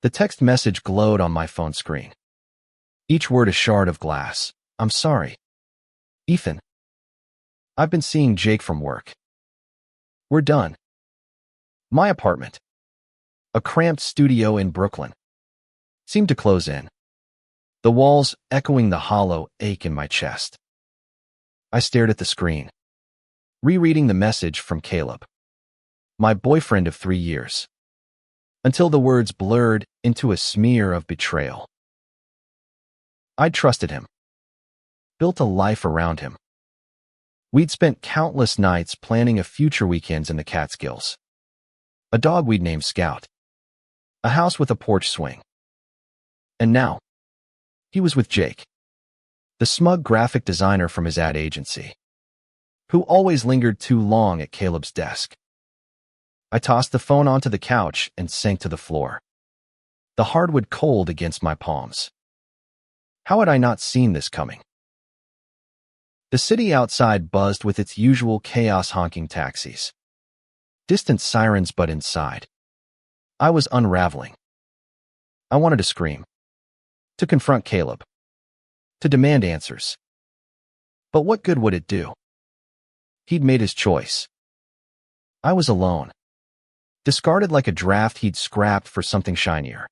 The text message glowed on my phone screen. Each word a shard of glass. I'm sorry. Ethan. I've been seeing Jake from work. We're done. My apartment, a cramped studio in Brooklyn, seemed to close in, the walls echoing the hollow ache in my chest. I stared at the screen, rereading the message from Caleb, my boyfriend of 3 years, until the words blurred into a smear of betrayal. I'd trusted him, built a life around him. We'd spent countless nights planning a future weekends in the Catskills, a dog we'd named Scout, a house with a porch swing. And now, he was with Jake, the smug graphic designer from his ad agency, who always lingered too long at Caleb's desk. I tossed the phone onto the couch and sank to the floor, the hardwood cold against my palms. How had I not seen this coming? The city outside buzzed with its usual chaos, honking taxis, distant sirens, but inside, I was unraveling. I wanted to scream, to confront Caleb, to demand answers. But what good would it do? He'd made his choice. I was alone, discarded like a draft he'd scrapped for something shinier.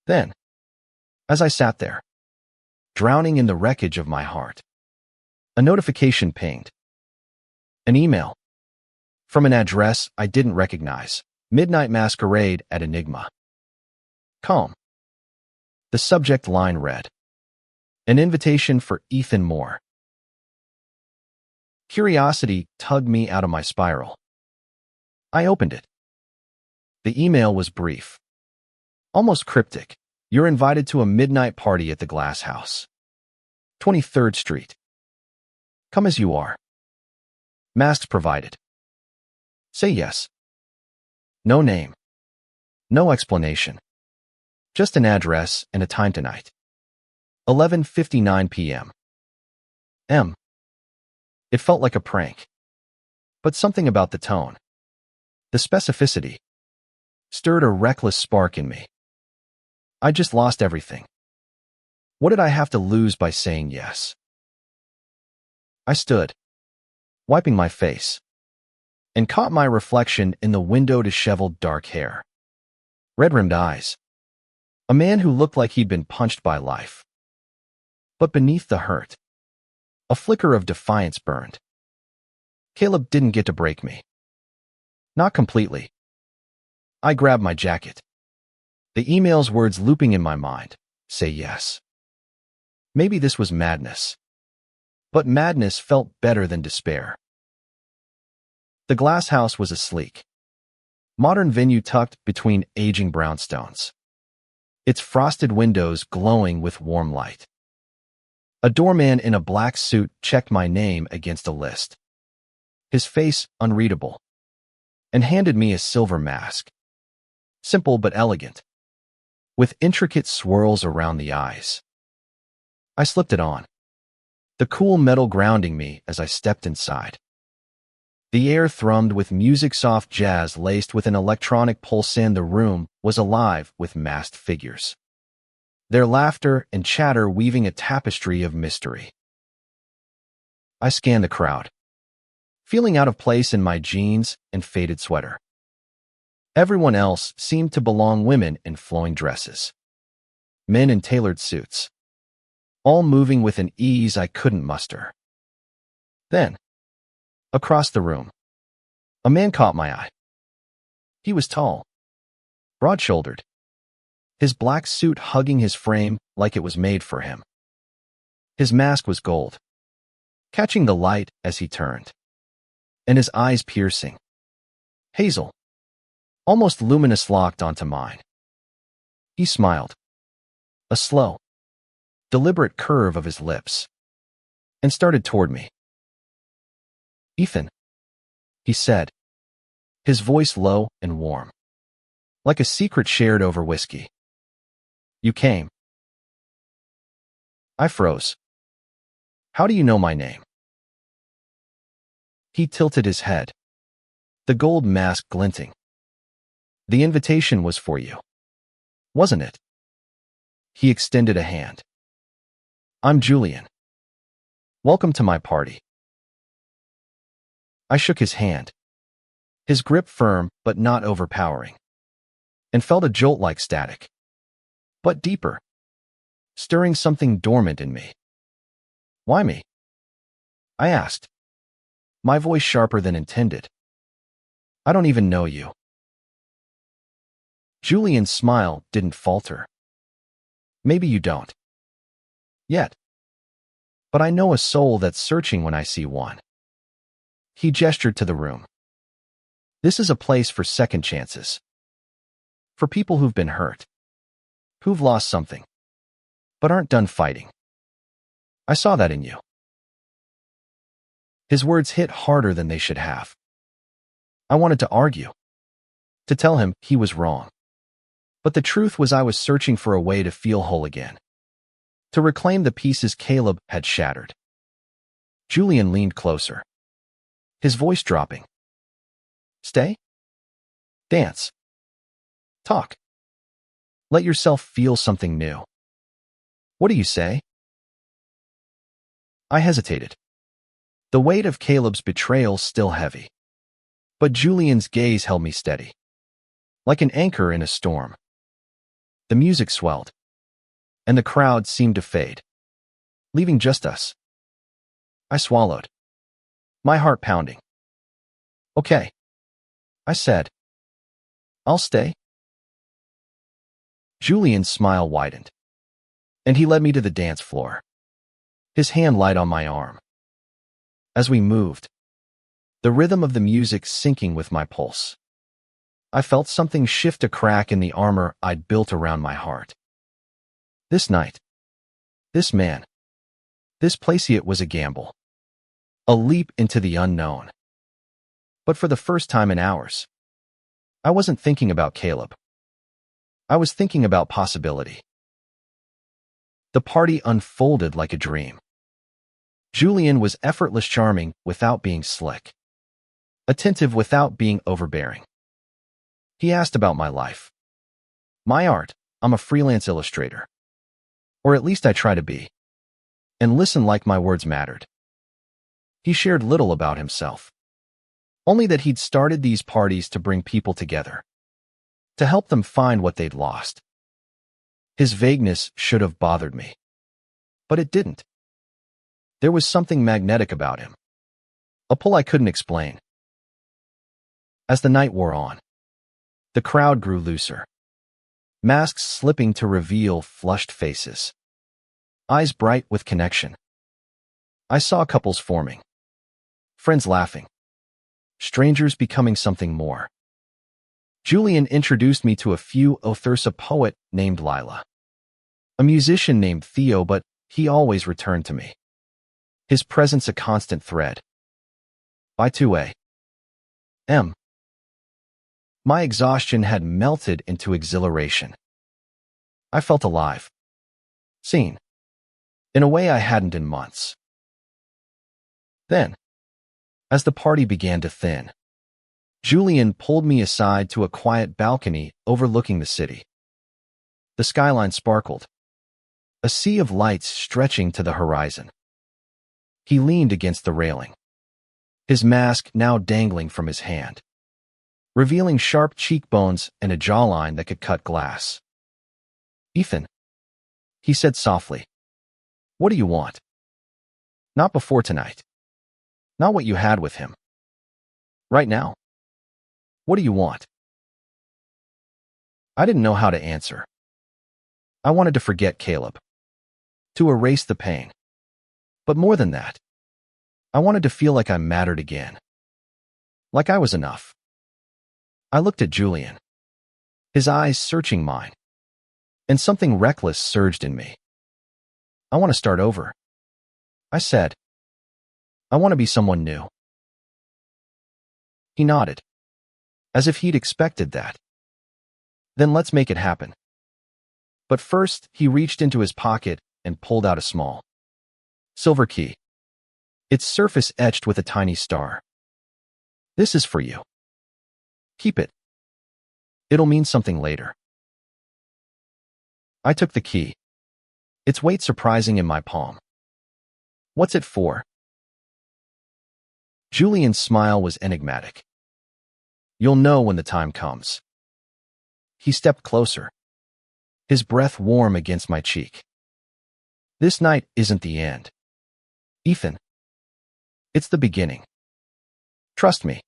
Then, as I sat there, drowning in the wreckage of my heart, a notification pinged. An email from an address I didn't recognize. Midnight masquerade at Enigma. Calm. The subject line read, an invitation for Ethan Moore. Curiosity tugged me out of my spiral. I opened it. The email was brief, almost cryptic. You're invited to a midnight party at the Glass House, 23rd Street. Come as you are. Masks provided. Say yes. No name. No explanation. Just an address and a time tonight. 11:59 p.m. It felt like a prank. But something about the tone, the specificity, stirred a reckless spark in me. I just lost everything. What did I have to lose by saying yes? I stood, wiping my face, and caught my reflection in the window, disheveled dark hair, red-rimmed eyes, a man who looked like he'd been punched by life. But beneath the hurt, a flicker of defiance burned. Caleb didn't get to break me. Not completely. I grabbed my jacket, the email's words looping in my mind. Say yes. Maybe this was madness, but madness felt better than despair. The Glass House was a sleek, modern venue tucked between aging brownstones, its frosted windows glowing with warm light. A doorman in a black suit checked my name against a list, his face unreadable, and handed me a silver mask, simple but elegant, with intricate swirls around the eyes. I slipped it on, the cool metal grounding me as I stepped inside. The air thrummed with music, soft jazz laced with an electronic pulse. In the room was alive with masked figures, their laughter and chatter weaving a tapestry of mystery. I scanned the crowd, feeling out of place in my jeans and faded sweater. Everyone else seemed to belong: women in flowing dresses, men in tailored suits, all moving with an ease I couldn't muster. Then, across the room, a man caught my eye. He was tall, broad-shouldered, his black suit hugging his frame like it was made for him. His mask was gold, catching the light as he turned, and his eyes piercing, hazel, almost luminous, locked onto mine. He smiled, a slow, deliberate curve of his lips, and started toward me. Ethan, he said, his voice low and warm, like a secret shared over whiskey. You came. I froze. How do you know my name? He tilted his head, the gold mask glinting. The invitation was for you. wasn't it? He extended a hand. I'm Julian. Welcome to my party. I shook his hand, his grip firm but not overpowering, and felt a jolt like static, but deeper, stirring something dormant in me. Why me? I asked, my voice sharper than intended. I don't even know you. Julian's smile didn't falter. Maybe you don't. Yet. But I know a soul that's searching when I see one. He gestured to the room. This is a place for second chances. For people who've been hurt. Who've lost something. But aren't done fighting. I saw that in you. His words hit harder than they should have. I wanted to argue. To tell him he was wrong. But the truth was I was searching for a way to feel whole again. To reclaim the pieces Caleb had shattered. Julian leaned closer. His voice dropping. Stay? Dance. Talk. Let yourself feel something new. What do you say? I hesitated. The weight of Caleb's betrayal still heavy. But Julian's gaze held me steady. Like an anchor in a storm. The music swelled. And the crowd seemed to fade. Leaving just us. I swallowed. My heart pounding. Okay. I said. I'll stay. Julian's smile widened. And he led me to the dance floor. His hand light on my arm. As we moved, the rhythm of the music syncing with my pulse, I felt something shift, a crack in the armor I'd built around my heart. This night, this man, this place, it was a gamble. A leap into the unknown. But for the first time in hours, I wasn't thinking about Caleb. I was thinking about possibility. The party unfolded like a dream. Julian was effortless, charming without being slick. Attentive without being overbearing. He asked about my life. My art. I'm a freelance illustrator. Or at least I try to be. And listen like my words mattered. He shared little about himself. Only that he'd started these parties to bring people together. To help them find what they'd lost. His vagueness should have bothered me. But it didn't. There was something magnetic about him. A pull I couldn't explain. As the night wore on, the crowd grew looser. Masks slipping to reveal flushed faces. Eyes bright with connection. I saw couples forming. Friends laughing. Strangers becoming something more. Julian introduced me to a few authors, a poet named Lila. A musician named Theo, but he always returned to me. His presence a constant thread. By 2 a.m. My exhaustion had melted into exhilaration. I felt alive. Seen. In a way I hadn't in months. Then, as the party began to thin, Julian pulled me aside to a quiet balcony overlooking the city. The skyline sparkled. A sea of lights stretching to the horizon. He leaned against the railing, his mask now dangling from his hand, revealing sharp cheekbones and a jawline that could cut glass. Ethan, he said softly, what do you want? Not before tonight. Not what you had with him. Right now. What do you want? I didn't know how to answer. I wanted to forget Caleb. To erase the pain. But more than that, I wanted to feel like I mattered again. Like I was enough. I looked at Julian, his eyes searching mine, and something reckless surged in me. I want to start over. I said, I want to be someone new. He nodded, as if he'd expected that. Then let's make it happen. But first, he reached into his pocket and pulled out a small silver key. Its surface etched with a tiny star. This is for you. Keep it. It'll mean something later. I took the key, its weight surprising in my palm. What's it for? Julian's smile was enigmatic. You'll know when the time comes. He stepped closer, his breath warm against my cheek. This night isn't the end, Ethan. It's the beginning. Trust me.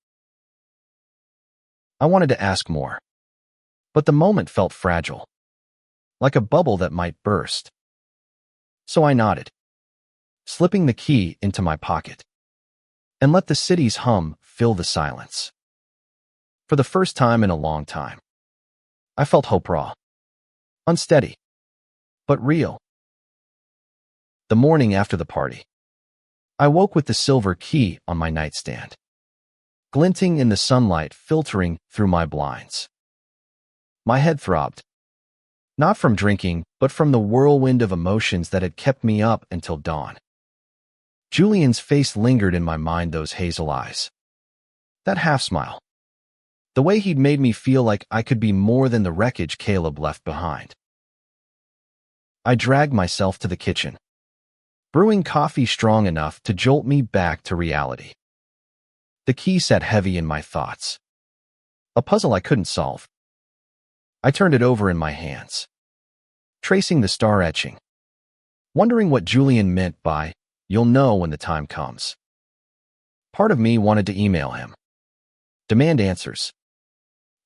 I wanted to ask more, but the moment felt fragile, like a bubble that might burst. So I nodded, slipping the key into my pocket, and let the city's hum fill the silence. For the first time in a long time, I felt hope raw, unsteady, but real. The morning after the party, I woke with the silver key on my nightstand, glinting in the sunlight filtering through my blinds. My head throbbed, not from drinking, but from the whirlwind of emotions that had kept me up until dawn. Julian's face lingered in my mind, those hazel eyes, that half-smile, the way he'd made me feel like I could be more than the wreckage Caleb left behind. I dragged myself to the kitchen, brewing coffee strong enough to jolt me back to reality. The key sat heavy in my thoughts, a puzzle I couldn't solve. I turned it over in my hands, tracing the star etching, wondering what Julian meant by, "You'll know when the time comes." Part of me wanted to email him, demand answers,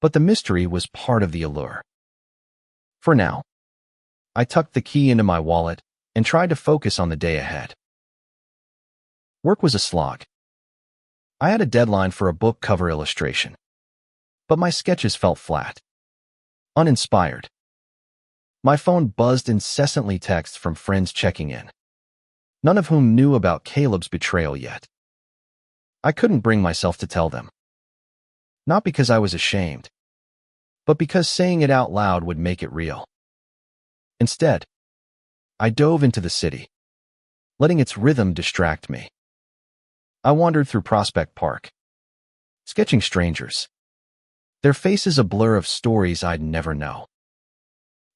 but the mystery was part of the allure. For now, I tucked the key into my wallet and tried to focus on the day ahead. Work was a slog. I had a deadline for a book cover illustration, but my sketches felt flat, uninspired. My phone buzzed incessantly, texts from friends checking in, none of whom knew about Caleb's betrayal yet. I couldn't bring myself to tell them. Not because I was ashamed, but because saying it out loud would make it real. Instead, I dove into the city, letting its rhythm distract me. I wandered through Prospect Park, sketching strangers, their faces a blur of stories I'd never know.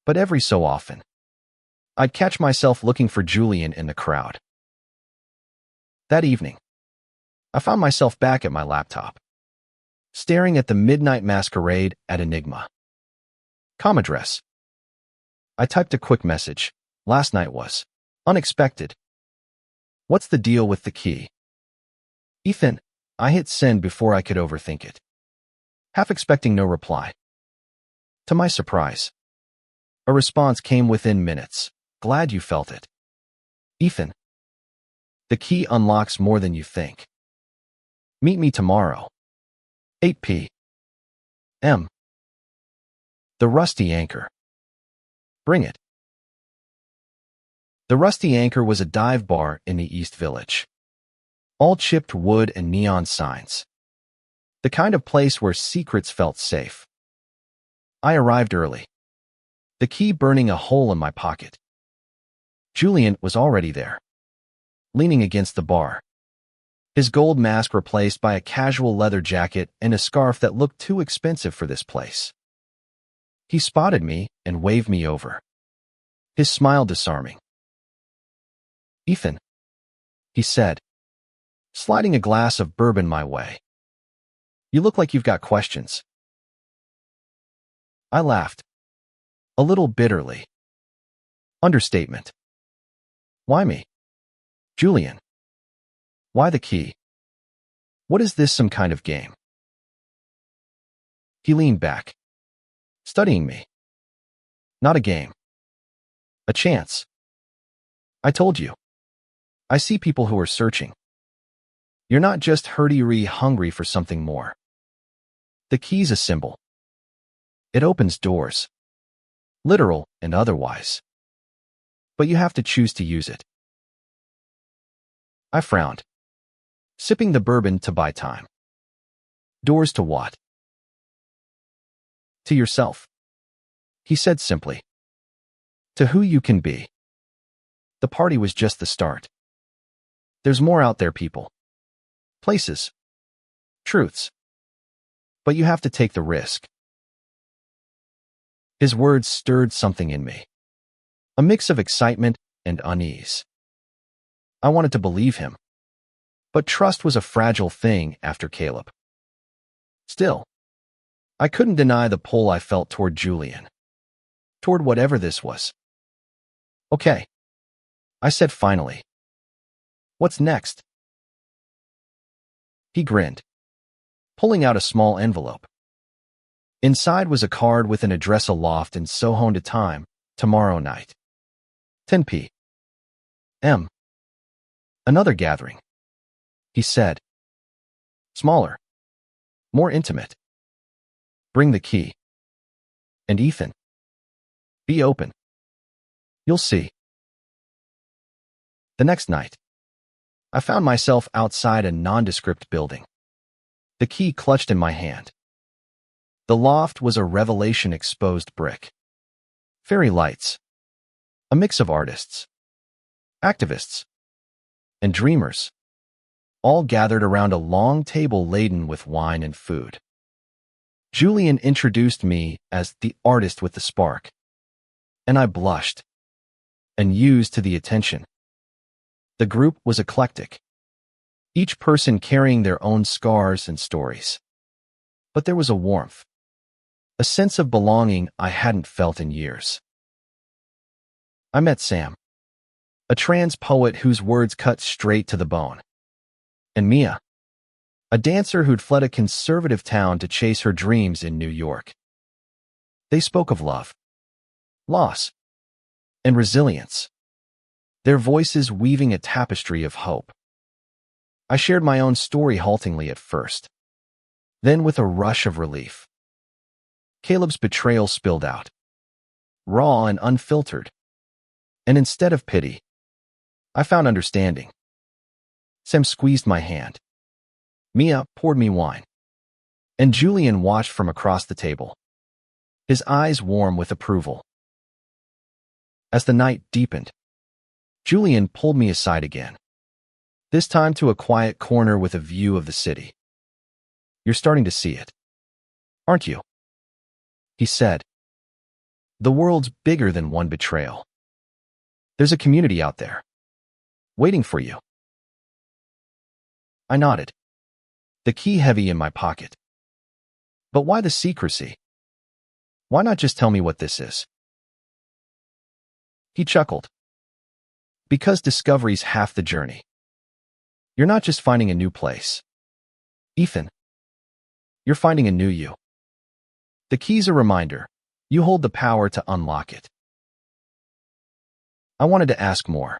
But every so often, I'd catch myself looking for Julian in the crowd. That evening, I found myself back at my laptop, staring at the midnight masquerade at Enigma. Com address. I typed a quick message. Last night was unexpected. What's the deal with the key? Ethan. I hit send before I could overthink it, half expecting no reply. To my surprise, a response came within minutes. Glad you felt it. Ethan. The key unlocks more than you think. Meet me tomorrow, 8 p.m. The Rusty Anchor. Bring it. The Rusty Anchor was a dive bar in the East Village, all chipped wood and neon signs, the kind of place where secrets felt safe. I arrived early, the key burning a hole in my pocket. Julian was already there, leaning against the bar, his gold mask replaced by a casual leather jacket and a scarf that looked too expensive for this place. He spotted me and waved me over, his smile disarming. Ethan, he said, sliding a glass of bourbon my way. You look like you've got questions. I laughed, a little bitterly. Understatement. Why me? Julian. Why the key? What is this, some kind of game? He leaned back, studying me. Not a game. A chance. I told you. I see people who are searching. You're not just hungry for something more. The key's a symbol. It opens doors, literal and otherwise. But you have to choose to use it. I frowned, sipping the bourbon to buy time. Doors to what? To yourself, he said simply. To who you can be. The party was just the start. There's more out there, people. Places. Truths. But you have to take the risk. His words stirred something in me. a mix of excitement and unease. I wanted to believe him, but trust was a fragile thing after Caleb. Still, I couldn't deny the pull I felt toward Julian, toward whatever this was. Okay, I said finally. What's next? He grinned, pulling out a small envelope. Inside was a card with an address, a loft in Soho, and a time, tomorrow night. 10 p.m. Another gathering, he said. Smaller, more intimate. Bring the key. And Ethan, be open. You'll see. The next night, I found myself outside a nondescript building, the key clutched in my hand. The loft was a revelation, exposed brick, fairy lights, a mix of artists, activists, and dreamers, all gathered around a long table laden with wine and food. Julian introduced me as the artist with the spark, and I blushed and used to the attention. The group was eclectic, each person carrying their own scars and stories. But there was a warmth, a sense of belonging I hadn't felt in years. I met Sam, a trans poet whose words cut straight to the bone, and Mia, a dancer who'd fled a conservative town to chase her dreams in New York. They spoke of love, loss, and resilience, their voices weaving a tapestry of hope. I shared my own story haltingly at first, then with a rush of relief. Caleb's betrayal spilled out, raw and unfiltered, and instead of pity, I found understanding. Sam squeezed my hand. Mia poured me wine, and Julian watched from across the table, his eyes warm with approval. As the night deepened, Julian pulled me aside again, this time to a quiet corner with a view of the city. You're starting to see it, aren't you? He said. The world's bigger than one betrayal. There's a community out there, waiting for you. I nodded, the key heavy in my pocket. But why the secrecy? Why not just tell me what this is? He chuckled. Because discovery's half the journey. You're not just finding a new place, Ethan. You're finding a new you. The key's a reminder. You hold the power to unlock it. I wanted to ask more,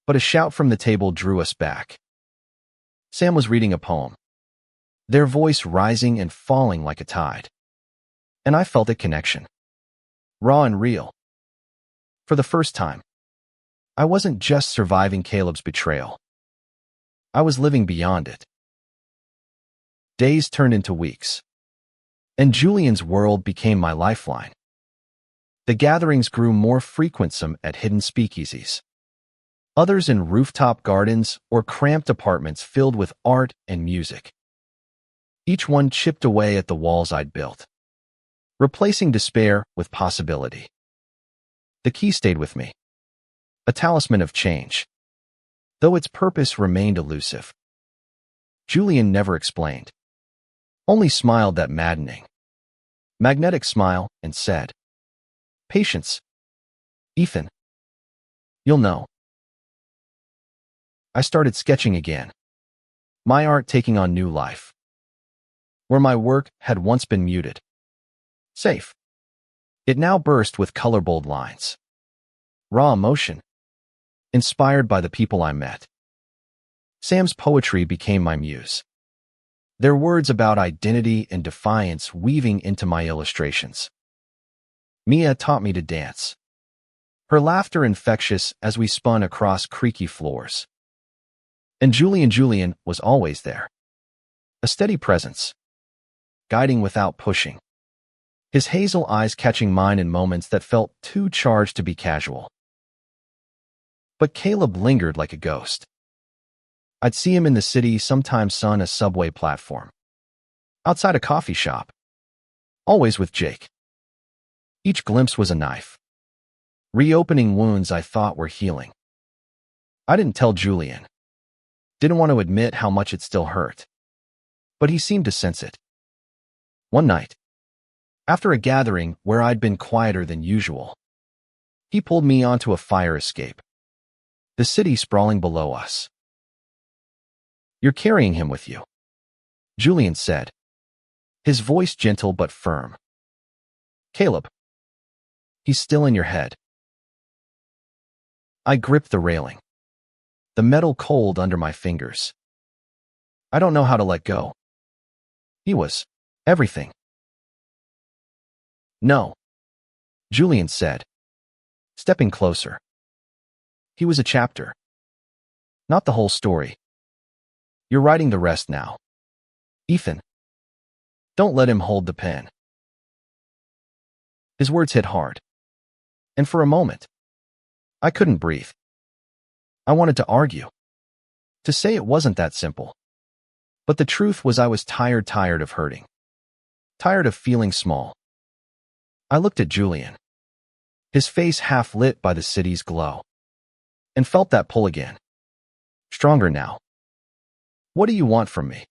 but a shout from the table drew us back. Sam was reading a poem, their voice rising and falling like a tide. And I felt a connection, raw and real. For the first time, I wasn't just surviving Caleb's betrayal. I was living beyond it. Days turned into weeks, and Julian's world became my lifeline. The gatherings grew more frequent, some at hidden speakeasies, others in rooftop gardens or cramped apartments filled with art and music. Each one chipped away at the walls I'd built, replacing despair with possibility. The key stayed with me, a talisman of change, though its purpose remained elusive. Julian never explained, only smiled that maddening, magnetic smile and said, "Patience, Ethan. You'll know." I started sketching again, my art taking on new life. Where my work had once been muted, safe, it now burst with color-bold lines, raw emotion, inspired by the people I met. Sam's poetry became my muse, their words about identity and defiance weaving into my illustrations. Mia taught me to dance, her laughter infectious as we spun across creaky floors. And Julian was always there, a steady presence, guiding without pushing, his hazel eyes catching mine in moments that felt too charged to be casual. But Caleb lingered like a ghost. I'd see him in the city, sometimes on a subway platform, outside a coffee shop, always with Jake. Each glimpse was a knife, reopening wounds I thought were healing. I didn't tell Julian. Didn't want to admit how much it still hurt. But he seemed to sense it. One night, after a gathering where I'd been quieter than usual, he pulled me onto a fire escape. The city sprawling below us. "You're carrying him with you," Julian said, his voice gentle but firm. "Caleb, he's still in your head." I gripped the railing, the metal cold under my fingers. I don't know how to let go. He was everything. "No," Julian said, stepping closer. "He was a chapter, not the whole story. You're writing the rest now. Ethan, don't let him hold the pen." His words hit hard, and for a moment, I couldn't breathe. I wanted to argue, to say it wasn't that simple. But the truth was I was tired of hurting. Tired of feeling small. I looked at Julian, his face half lit by the city's glow, and felt that pull again. Stronger now. "What do you want from me?"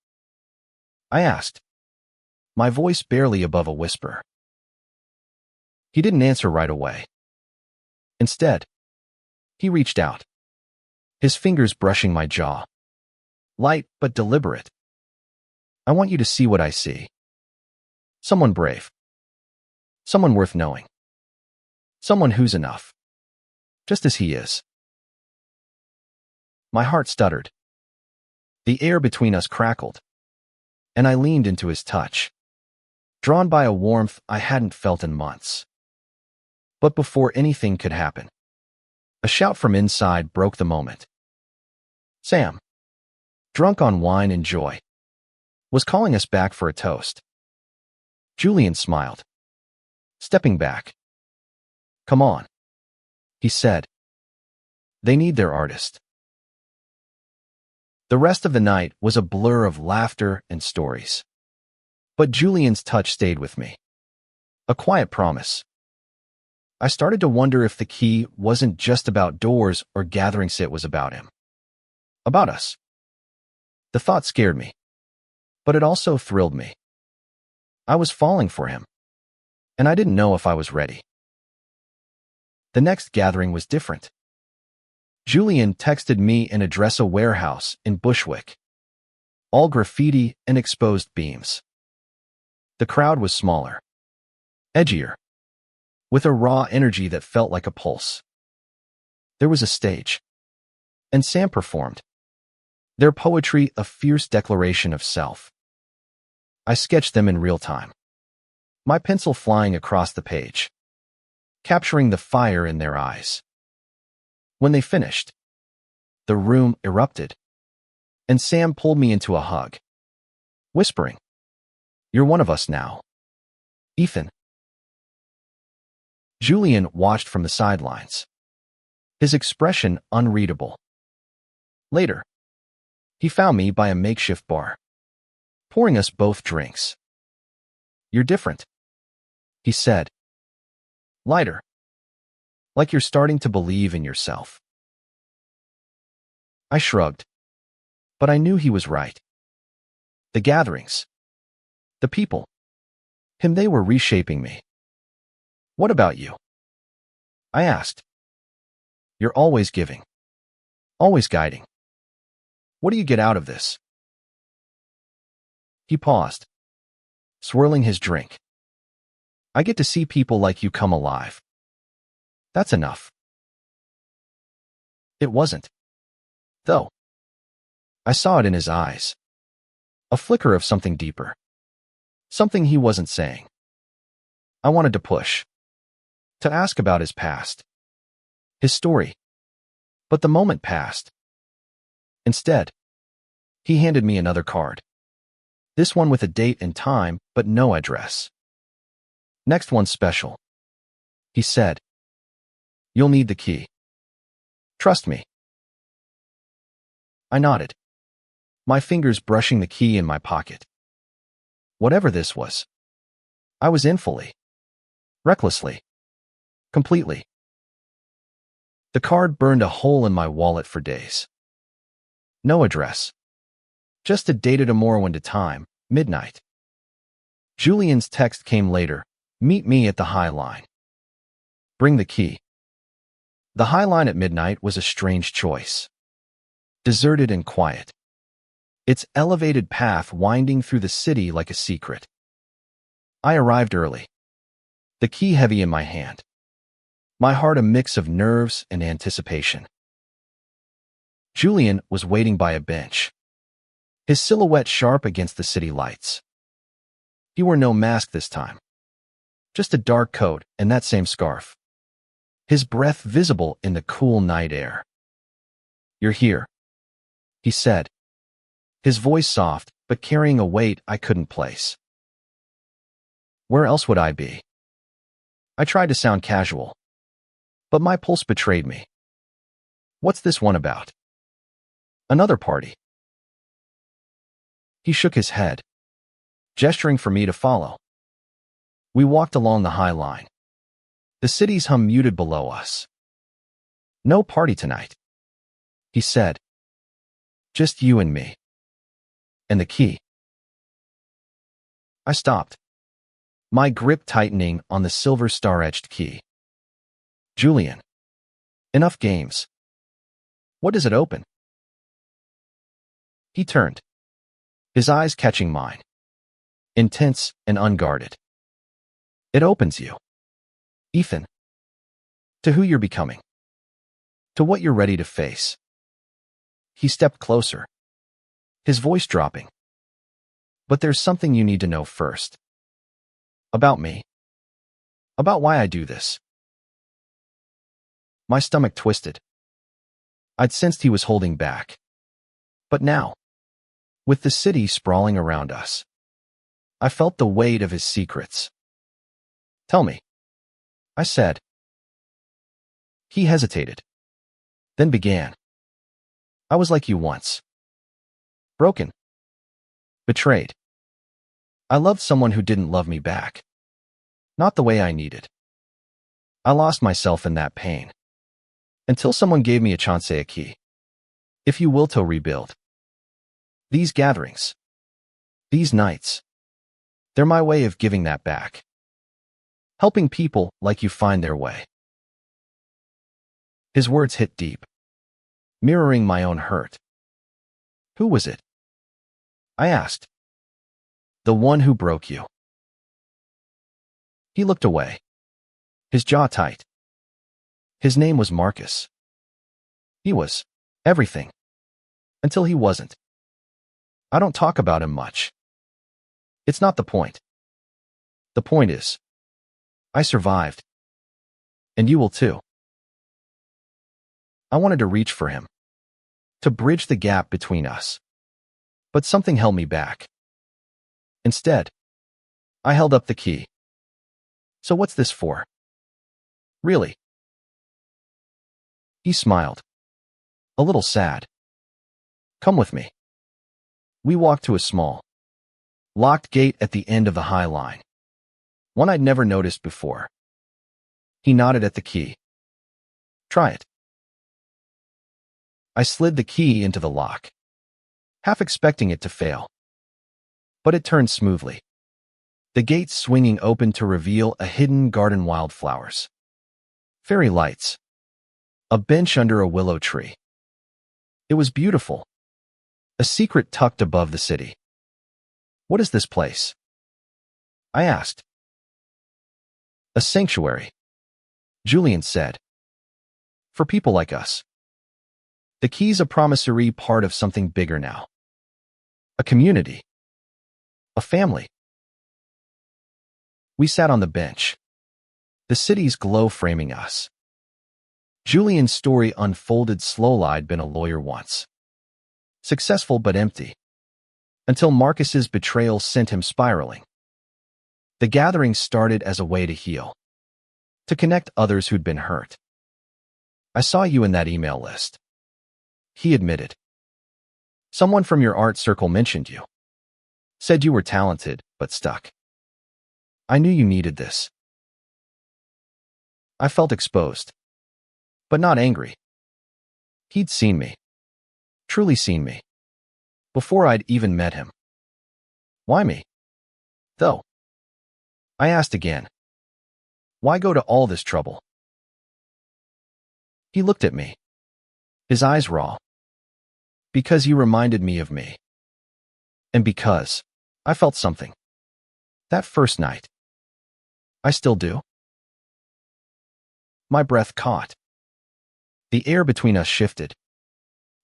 I asked, my voice barely above a whisper. He didn't answer right away. Instead, he reached out, his fingers brushing my jaw. Light but deliberate. "I want you to see what I see. Someone brave. Someone worth knowing. Someone who's enough. Just as he is." My heart stuttered. The air between us crackled, and I leaned into his touch, drawn by a warmth I hadn't felt in months. But before anything could happen, a shout from inside broke the moment. Sam, drunk on wine and joy, was calling us back for a toast. Julian smiled, stepping back. "Come on," he said. "They need their artist." The rest of the night was a blur of laughter and stories. But Julian's touch stayed with me. A quiet promise. I started to wonder if the key wasn't just about doors or gatherings, it was about him. About us. The thought scared me, but it also thrilled me. I was falling for him, and I didn't know if I was ready. The next gathering was different. Julian texted me an address, a warehouse in Bushwick. All graffiti and exposed beams. The crowd was smaller, edgier, with a raw energy that felt like a pulse. There was a stage, and Sam performed. Their poetry, a fierce declaration of self. I sketched them in real time, my pencil flying across the page, capturing the fire in their eyes. When they finished, the room erupted, and Sam pulled me into a hug, whispering, "You're one of us now, Ethan." Julian watched from the sidelines, his expression unreadable. Later, he found me by a makeshift bar, pouring us both drinks. "You're different," he said. "Lighter. Like you're starting to believe in yourself." I shrugged, but I knew he was right. The gatherings, the people, him, they were reshaping me. "What about you?" I asked. "You're always giving, always guiding. What do you get out of this?" He paused, swirling his drink. "I get to see people like you come alive. That's enough." It wasn't, though. I saw it in his eyes. A flicker of something deeper. Something he wasn't saying. I wanted to push, to ask about his past, his story. But the moment passed. Instead, he handed me another card. This one with a date and time, but no address. "Next one's special," he said. "You'll need the key. Trust me." I nodded, my fingers brushing the key in my pocket. Whatever this was, I was in fully, recklessly, completely. The card burned a hole in my wallet for days. No address. Just a dated tomorrow and a time, midnight. Julian's text came later. Meet me at the High Line. Bring the key. The High Line at midnight was a strange choice. Deserted and quiet. Its elevated path winding through the city like a secret. I arrived early. The key heavy in my hand. My heart a mix of nerves and anticipation. Julian was waiting by a bench. His silhouette sharp against the city lights. He wore no mask this time. Just a dark coat and that same scarf. His breath visible in the cool night air. "You're here," he said. His voice soft, but carrying a weight I couldn't place. Where else would I be? I tried to sound casual, but my pulse betrayed me. What's this one about? Another party? He shook his head, gesturing for me to follow. We walked along the High Line. The city's hum muted below us. No party tonight, he said. Just you and me. And the key. I stopped, my grip tightening on the silver star-etched key. Julian, enough games. What does it open? He turned, his eyes catching mine, intense and unguarded. It opens you, Ethan, to who you're becoming, to what you're ready to face. He stepped closer, his voice dropping. But there's something you need to know first. About me. About why I do this. My stomach twisted. I'd sensed he was holding back. But now, with the city sprawling around us, I felt the weight of his secrets. Tell me, I said. He hesitated, then began. I was like you once. Broken. Betrayed. I loved someone who didn't love me back. Not the way I needed. I lost myself in that pain. Until someone gave me a chance, a key. If you will, to rebuild. These gatherings. These nights. They're my way of giving that back. Helping people like you find their way. His words hit deep, mirroring my own hurt. Who was it? I asked. The one who broke you. He looked away, his jaw tight. His name was Marcus. He was everything, until he wasn't. I don't talk about him much. It's not the point. The point is, I survived. And you will too. I wanted to reach for him, to bridge the gap between us. But something held me back. Instead, I held up the key. So what's this for? Really? He smiled, a little sad. Come with me. We walked to a small, locked gate at the end of the High Line. One I'd never noticed before. He nodded at the key. Try it. I slid the key into the lock, half expecting it to fail. But it turned smoothly. The gate swinging open to reveal a hidden garden, wildflowers, fairy lights, a bench under a willow tree. It was beautiful, a secret tucked above the city. What is this place? I asked. A sanctuary, Julian said. For people like us. The key's a promissory part of something bigger now. A community. A family. We sat on the bench, the city's glow framing us. Julian's story unfolded slowly. I'd been a lawyer once. Successful but empty. Until Marcus's betrayal sent him spiraling. The gathering started as a way to heal. To connect others who'd been hurt. I saw you in that email list. He admitted. Someone from your art circle mentioned you. Said you were talented, but stuck. I knew you needed this. I felt exposed. but not angry. He'd seen me, truly seen me, before I'd even met him. Why me, though? I asked again. Why go to all this trouble? He looked at me, his eyes raw. Because you reminded me of me. And because I felt something. That first night. I still do. My breath caught. The air between us shifted,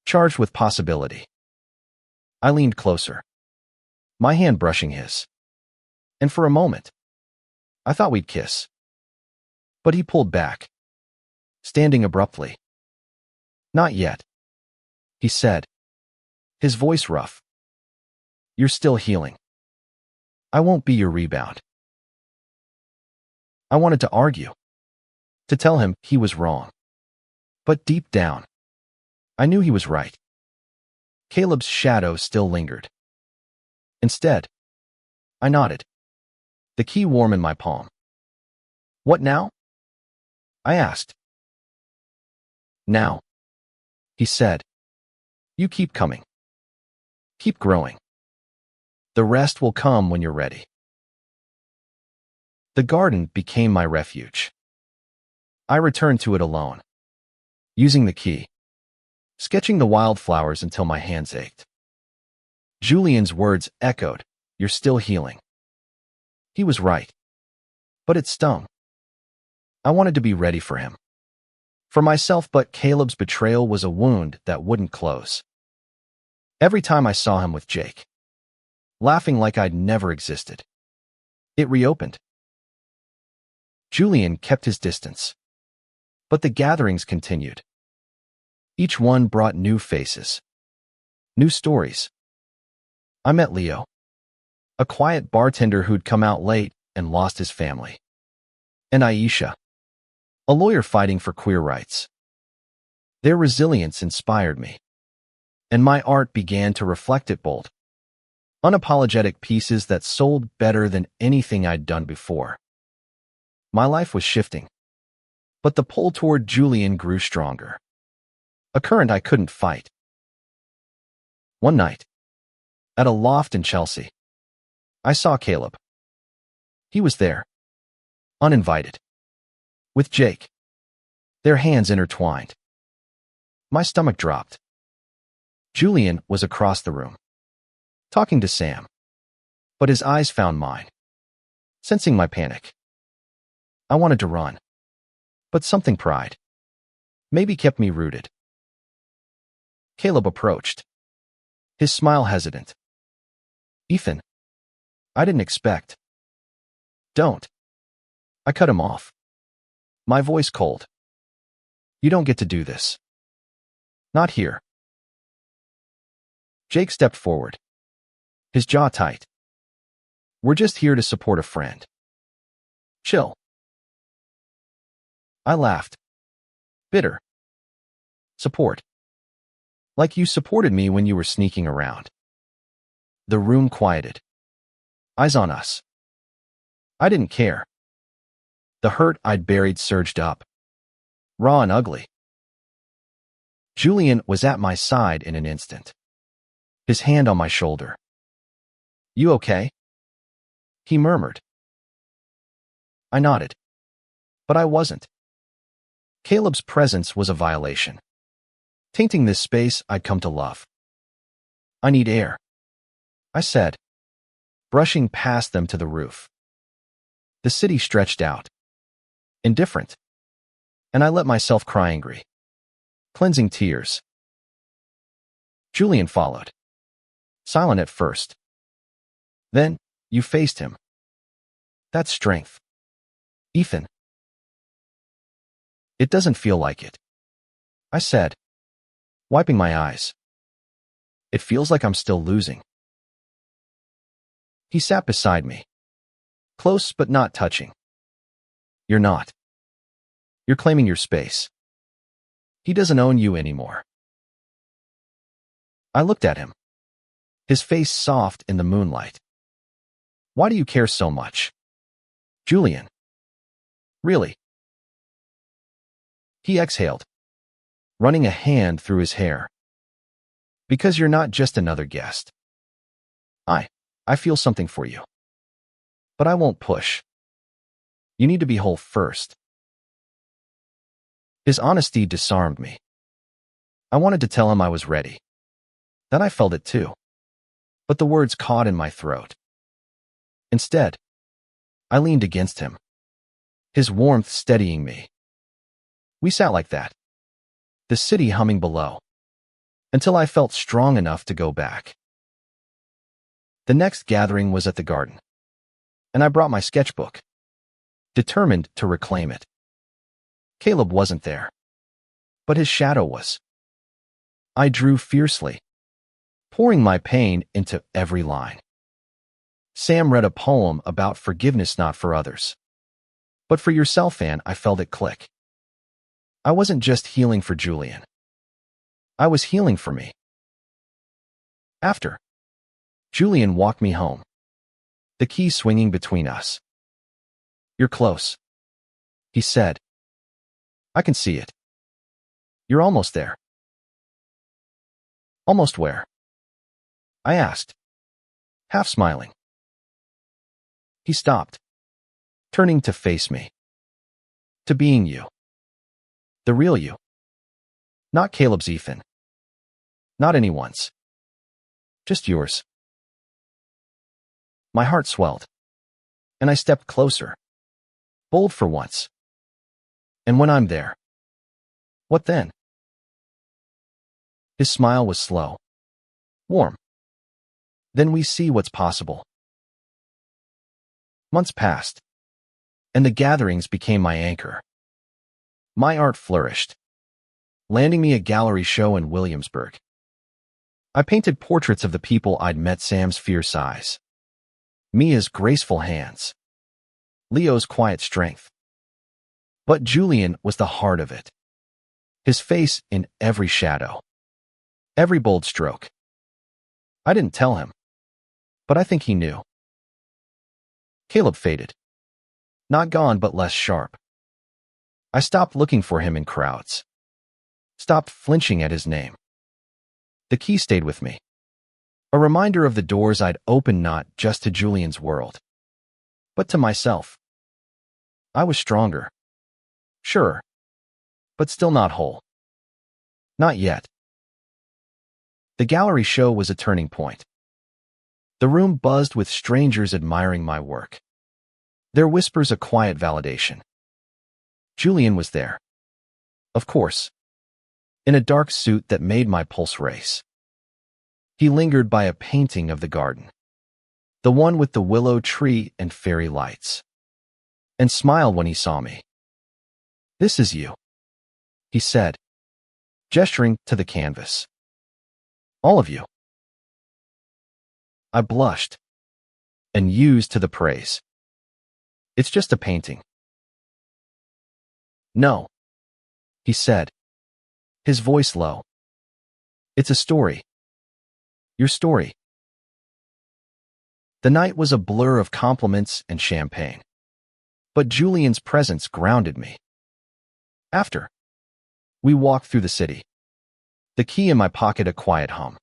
charged with possibility. I leaned closer, my hand brushing his. And for a moment, I thought we'd kiss. But he pulled back, standing abruptly. Not yet, he said, his voice rough. You're still healing. I won't be your rebound. I wanted to argue, to tell him he was wrong. But deep down, I knew he was right. Caleb's shadow still lingered. Instead, I nodded, the key warm in my palm. What now? I asked. Now, he said. You keep coming. Keep growing. The rest will come when you're ready. The garden became my refuge. I returned to it alone, using the key, sketching the wildflowers until my hands ached. Julian's words echoed, "You're still healing." He was right, but it stung. I wanted to be ready for him, for myself, but Caleb's betrayal was a wound that wouldn't close. Every time I saw him with Jake, laughing like I'd never existed, it reopened. Julian kept his distance, but the gatherings continued. Each one brought new faces, new stories. I met Leo, a quiet bartender who'd come out late and lost his family, and Aisha, a lawyer fighting for queer rights. Their resilience inspired me, and my art began to reflect it. Bold, unapologetic pieces that sold better than anything I'd done before. My life was shifting, but the pull toward Julian grew stronger, a current I couldn't fight. One night, at a loft in Chelsea, I saw Caleb. He was there, uninvited, with Jake, their hands intertwined. My stomach dropped. Julian was across the room, talking to Sam, but his eyes found mine, sensing my panic. I wanted to run, but something pried, maybe kept me rooted. Caleb approached, his smile hesitant. Ethan, I didn't expect. Don't. I cut him off, my voice cold. You don't get to do this. Not here. Jake stepped forward, his jaw tight. We're just here to support a friend. Chill. I laughed. Bitter. Support. Like you supported me when you were sneaking around. The room quieted. Eyes on us. I didn't care. The hurt I'd buried surged up, raw and ugly. Julian was at my side in an instant, his hand on my shoulder. You okay? He murmured. I nodded, but I wasn't. Caleb's presence was a violation, tainting this space I'd come to love. I need air, I said, brushing past them to the roof. The city stretched out, indifferent, and I let myself cry angry, cleansing tears. Julian followed, silent at first. Then, you faced him. That's strength. Ethan. It doesn't feel like it, I said, wiping my eyes. It feels like I'm still losing. He sat beside me, close but not touching. You're not. You're claiming your space. He doesn't own you anymore. I looked at him, his face soft in the moonlight. Why do you care so much? Julian. Really? He exhaled, running a hand through his hair. Because you're not just another guest. I feel something for you. But I won't push. You need to be whole first. His honesty disarmed me. I wanted to tell him I was ready. That I felt it too. But the words caught in my throat. Instead, I leaned against him, his warmth steadying me. We sat like that, the city humming below, until I felt strong enough to go back. The next gathering was at the garden, and I brought my sketchbook, determined to reclaim it. Caleb wasn't there, but his shadow was. I drew fiercely, pouring my pain into every line. Sam read a poem about forgiveness not for others, but for yourself, and I felt it click. I wasn't just healing for Julian. I was healing for me. After, Julian walked me home, the key swinging between us. You're close, he said. I can see it. You're almost there. Almost where? I asked, half smiling. He stopped, turning to face me. To being you. The real you. Not Caleb's Ethan. Not anyone's. Just yours. My heart swelled, and I stepped closer, bold for once. And when I'm there, what then? His smile was slow, warm. Then we see what's possible. Months passed, and the gatherings became my anchor. My art flourished, landing me a gallery show in Williamsburg. I painted portraits of the people I'd met: Sam's fierce eyes, Mia's graceful hands, Leo's quiet strength. But Julian was the heart of it. His face in every shadow, every bold stroke. I didn't tell him, but I think he knew. Caleb faded. Not gone, but less sharp. I stopped looking for him in crowds. Stopped flinching at his name. The key stayed with me. A reminder of the doors I'd opened, not just to Julian's world, but to myself. I was stronger. Sure. But still not whole. Not yet. The gallery show was a turning point. The room buzzed with strangers admiring my work. Their whispers a quiet validation. Julian was there. Of course. In a dark suit that made my pulse race. He lingered by a painting of the garden, the one with the willow tree and fairy lights, and smiled when he saw me. This is you, he said, gesturing to the canvas. All of you. I blushed and used to the praise. It's just a painting. No, he said, his voice low. It's a story. Your story. The night was a blur of compliments and champagne, but Julian's presence grounded me. After, we walked through the city, the key in my pocket, a quiet hum.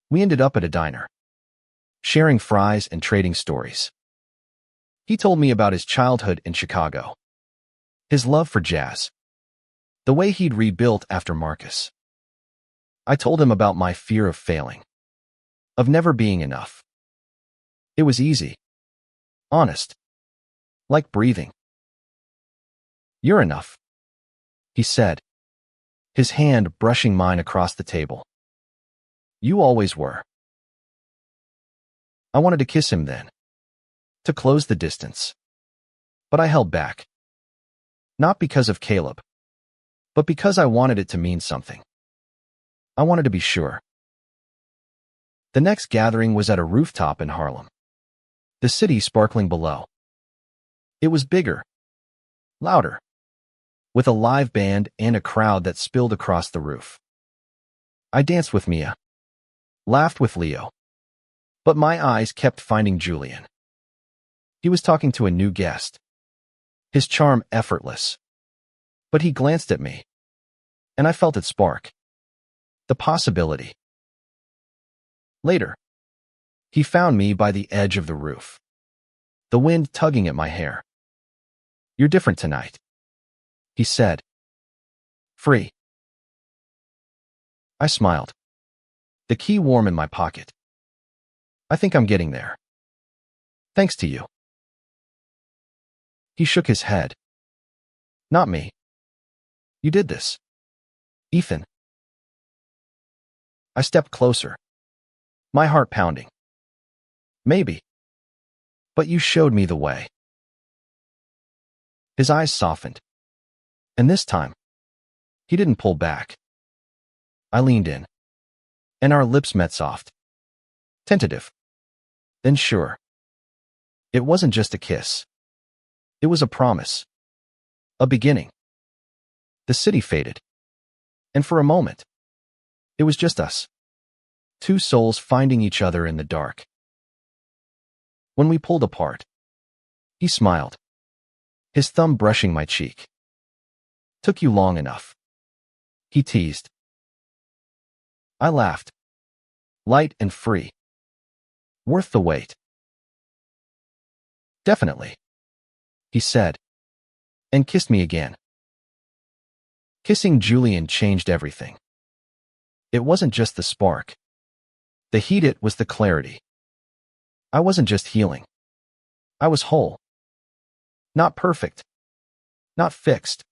We ended up at a diner, sharing fries and trading stories. He told me about his childhood in Chicago, his love for jazz, the way he'd rebuilt after Marcus. I told him about my fear of failing, of never being enough. It was easy, honest, like breathing. You're enough, he said, his hand brushing mine across the table. You always were. I wanted to kiss him then, to close the distance. But I held back. Not because of Caleb, but because I wanted it to mean something. I wanted to be sure. The next gathering was at a rooftop in Harlem, the city sparkling below. It was bigger, louder, with a live band and a crowd that spilled across the roof. I danced with Mia, laughed with Leo, but my eyes kept finding Julian. He was talking to a new guest, his charm effortless. But he glanced at me, and I felt it spark. The possibility. Later, he found me by the edge of the roof, the wind tugging at my hair. "You're different tonight," he said. "Free." I smiled, the key warm in my pocket. "I think I'm getting there. Thanks to you." He shook his head. "Not me. You did this, Ethan." I stepped closer, my heart pounding. "Maybe. But you showed me the way." His eyes softened, and this time, he didn't pull back. I leaned in, and our lips met soft, tentative, then sure. It wasn't just a kiss. It was a promise, a beginning. The city faded, and for a moment, it was just us, two souls finding each other in the dark. When we pulled apart, he smiled, his thumb brushing my cheek. "Took you long enough," he teased. I laughed, light and free. "Worth the wait." "Definitely," he said, and kissed me again. Kissing Julian changed everything. It wasn't just the spark. The heat, it was the clarity. I wasn't just healing. I was whole. Not perfect. Not fixed.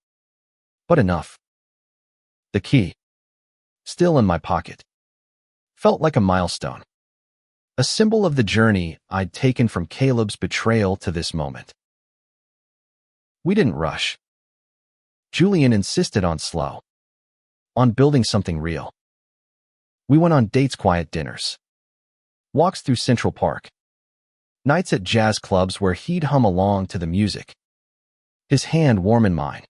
But enough. The key, still in my pocket, felt like a milestone. A symbol of the journey I'd taken from Caleb's betrayal to this moment. We didn't rush. Julian insisted on slow, on building something real. We went on dates, quiet dinners, walks through Central Park, nights at jazz clubs where he'd hum along to the music, his hand warm in mine.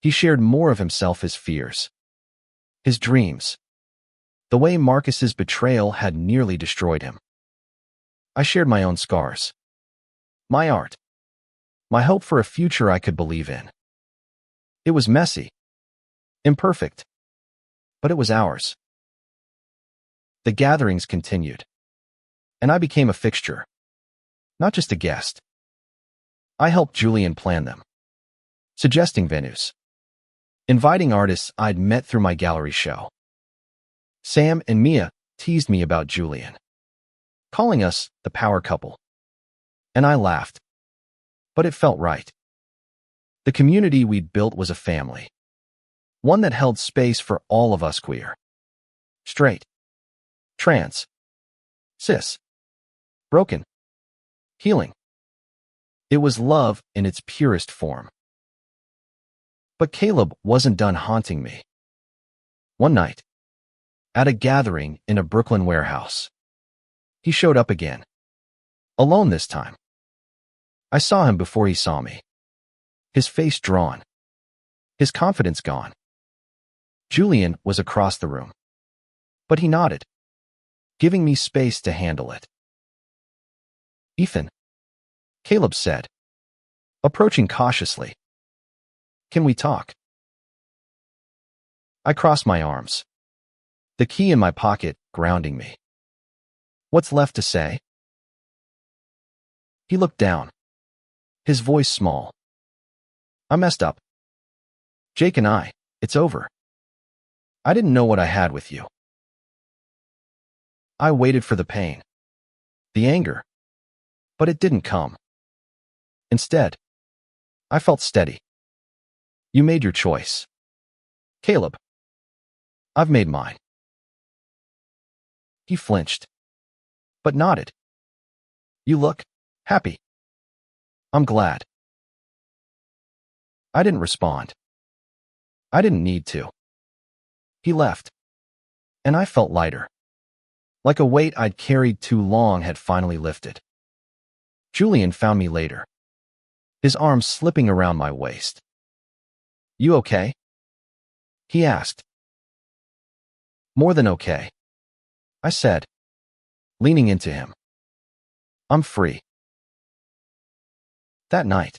He shared more of himself, his fears, his dreams, the way Marcus's betrayal had nearly destroyed him. I shared my own scars, my art, my hope for a future I could believe in. It was messy, imperfect, but it was ours. The gatherings continued, and I became a fixture, not just a guest. I helped Julian plan them, suggesting venues, inviting artists I'd met through my gallery show. Sam and Mia teased me about Julian, calling us the power couple. And I laughed, but it felt right. The community we'd built was a family, one that held space for all of us, queer, straight, trans, cis, broken, healing. It was love in its purest form. But Caleb wasn't done haunting me. One night, at a gathering in a Brooklyn warehouse, he showed up again, alone this time. I saw him before he saw me, his face drawn, his confidence gone. Julian was across the room, but he nodded, giving me space to handle it. "Ethan," Caleb said, approaching cautiously. "Can we talk?" I crossed my arms, the key in my pocket grounding me. "What's left to say?" He looked down, his voice small. "I messed up. Jake and I, it's over. I didn't know what I had with you." I waited for the pain, the anger, but it didn't come. Instead, I felt steady. "You made your choice, Caleb. I've made mine." He flinched, but nodded. "You look happy." "I'm glad." I didn't respond. I didn't need to. He left, and I felt lighter, like a weight I'd carried too long had finally lifted. Julian found me later, his arms slipping around my waist. "You okay?" he asked. "More than okay," I said, leaning into him. "I'm free." That night,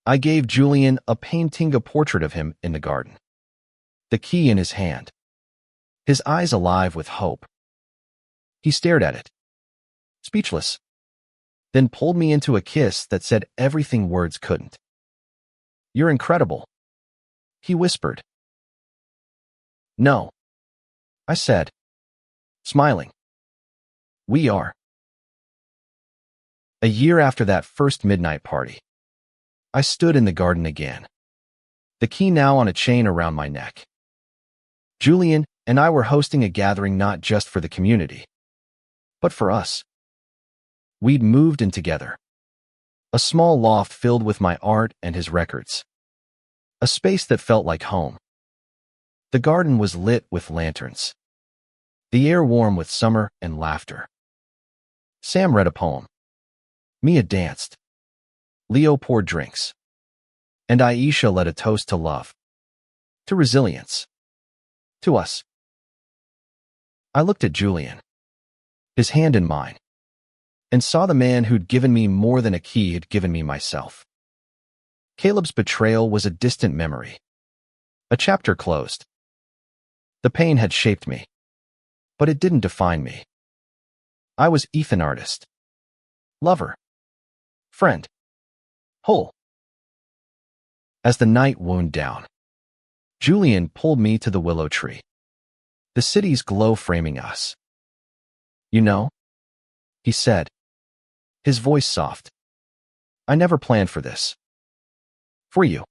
I gave Julian a painting, a portrait of him in the garden. the key in his hand, his eyes alive with hope. He stared at it, speechless, then pulled me into a kiss that said everything words couldn't. "You're incredible," he whispered. "No," I said, smiling. "We are." A year after that first midnight party, I stood in the garden again, the key now on a chain around my neck. Julian and I were hosting a gathering not just for the community, but for us. We'd moved in together, a small loft filled with my art and his records, a space that felt like home. The garden was lit with lanterns, the air warm with summer and laughter. Sam read a poem. Mia danced. Leo poured drinks. And Aisha led a toast to love, to resilience, to us. I looked at Julian, his hand in mine, and saw the man who'd given me more than a key had given me myself. Caleb's betrayal was a distant memory, a chapter closed. The pain had shaped me, but it didn't define me. I was Ethan, artist, lover, friend, whole. As the night wound down, Julian pulled me to the willow tree, the city's glow framing us. "You know," he said, his voice soft, "I never planned for this. For you."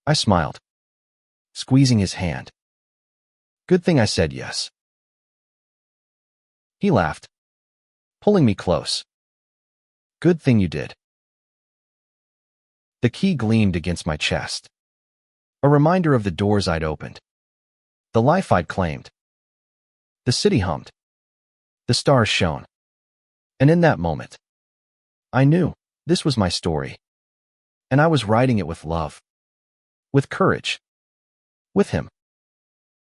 I smiled, squeezing his hand. "Good thing I said yes." He laughed, pulling me close. "Good thing you did." The key gleamed against my chest, a reminder of the doors I'd opened, the life I'd claimed. The city hummed, the stars shone, and in that moment, I knew this was my story, and I was writing it with love, with courage, with him.